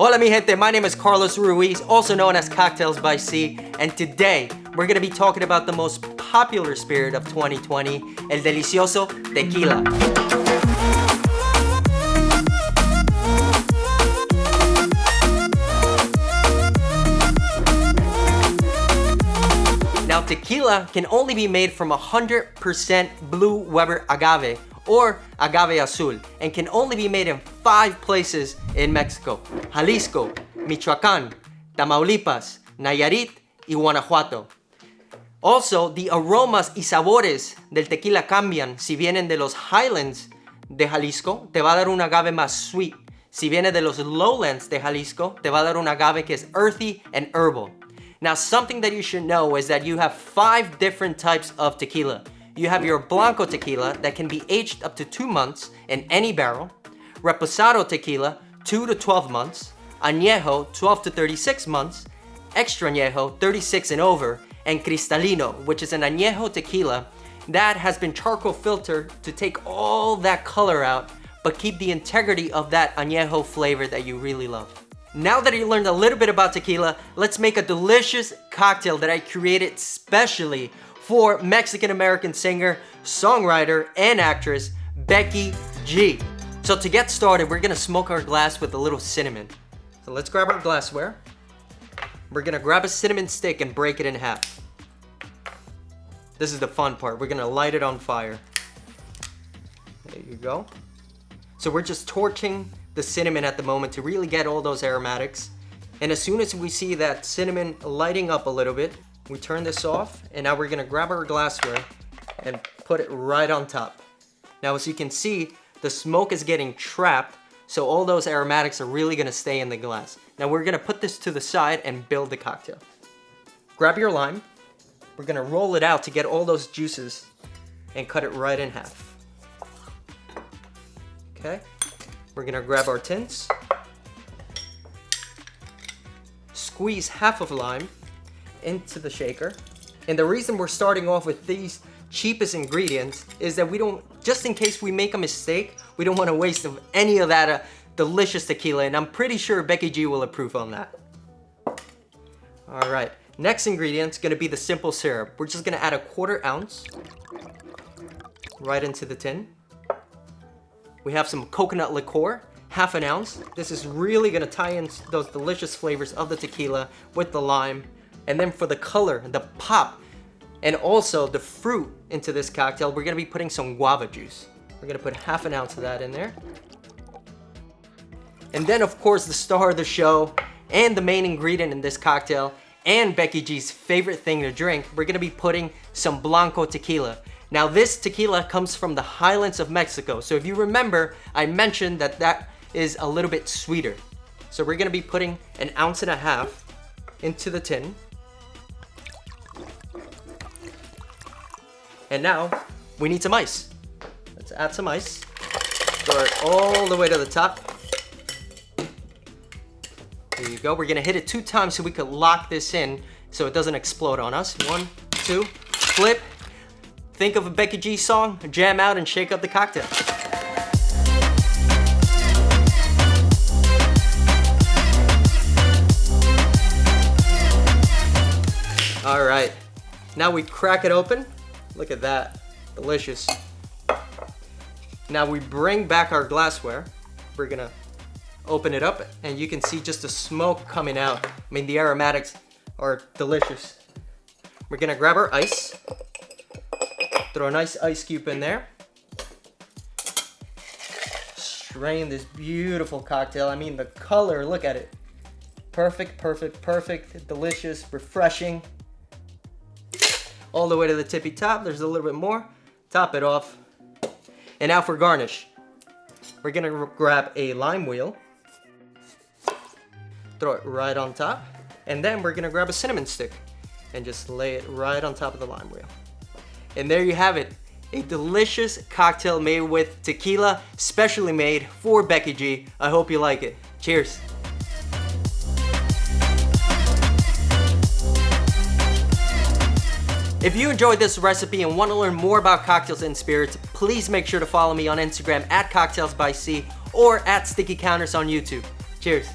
Hola mi gente, my name is Carlos Ruiz, also known as Cocktails by C, and today we're going to be talking about the most popular spirit of 2020, el delicioso tequila. Now tequila can only be made from 100% blue Weber agave or agave azul and can only be made in 5 places in Mexico: Jalisco, Michoacán, Tamaulipas, Nayarit y Guanajuato. Also, the aromas y sabores del tequila cambian. Si vienen de los highlands de Jalisco, te va a dar un agave más sweet. Si viene de los lowlands de Jalisco, te va a dar un agave que es earthy and herbal. Now, something that you should know is that you have 5 different types of tequila. You have your Blanco Tequila that can be aged up to 2 months in any barrel, Reposado Tequila, 2 to 12 months, Añejo, 12 to 36 months, Extra Añejo, 36 and over, and Cristalino, which is an Añejo Tequila that has been charcoal filtered to take all that color out, but keep the integrity of that Añejo flavor that you really love. Now that you learned a little bit about tequila, let's make a delicious cocktail that I created specially for Mexican-American singer, songwriter, and actress, Becky G. So to get started, we're gonna smoke our glass with a little cinnamon. So let's grab our glassware. We're gonna grab a cinnamon stick and break it in half. This is the fun part. We're gonna light it on fire. There you go. So we're just torching the cinnamon at the moment to really get all those aromatics. And as soon as we see that cinnamon lighting up a little bit, we turn this off, and now we're gonna grab our glassware and put it right on top. Now, as you can see, the smoke is getting trapped, so all those aromatics are really gonna stay in the glass. Now we're gonna put this to the side and build the cocktail. Grab your lime. We're gonna roll it out to get all those juices and cut it right in half. Okay, we're gonna grab our tins. Squeeze half of lime into the shaker. And the reason we're starting off with these cheapest ingredients is that we don't, just in case we make a mistake, we don't want to waste any of that delicious tequila, and I'm pretty sure Becky G will approve on that. All right, next ingredient is gonna be the simple syrup. We're just gonna add a 1/4 ounce right into the tin. We have some coconut liqueur, 1/2 ounce. This is really gonna tie in those delicious flavors of the tequila with the lime. And then for the color, the pop, and also the fruit into this cocktail, we're gonna be putting some guava juice. We're gonna put 1/2 ounce of that in there. And then of course the star of the show and the main ingredient in this cocktail and Becky G's favorite thing to drink, we're gonna be putting some Blanco Tequila. Now this tequila comes from the highlands of Mexico. So if you remember, I mentioned that that is a little bit sweeter. So we're gonna be putting 1.5 ounces into the tin. And now we need some ice. Let's add some ice. Throw it all the way to the top. There you go. We're gonna hit it 2 times so we could lock this in so it doesn't explode on us. 1, 2, flip. Think of a Becky G song, jam out and shake up the cocktail. All right, now we crack it open. Look at that, delicious. Now we bring back our glassware. We're gonna open it up and you can see just the smoke coming out. I mean, the aromatics are delicious. We're gonna grab our ice. Throw a nice ice cube in there. Strain this beautiful cocktail. I mean, the color, look at it. Perfect, perfect, perfect, delicious, refreshing. All the way to the tippy top. There's a little bit more. Top it off. And now for garnish. We're gonna grab a lime wheel. Throw it right on top. And then we're gonna grab a cinnamon stick and just lay it right on top of the lime wheel. And there you have it. A delicious cocktail made with tequila, specially made for Becky G. I hope you like it. Cheers. If you enjoyed this recipe and want to learn more about cocktails and spirits, please make sure to follow me on Instagram at Cocktails by C or at StickyCounters on YouTube. Cheers.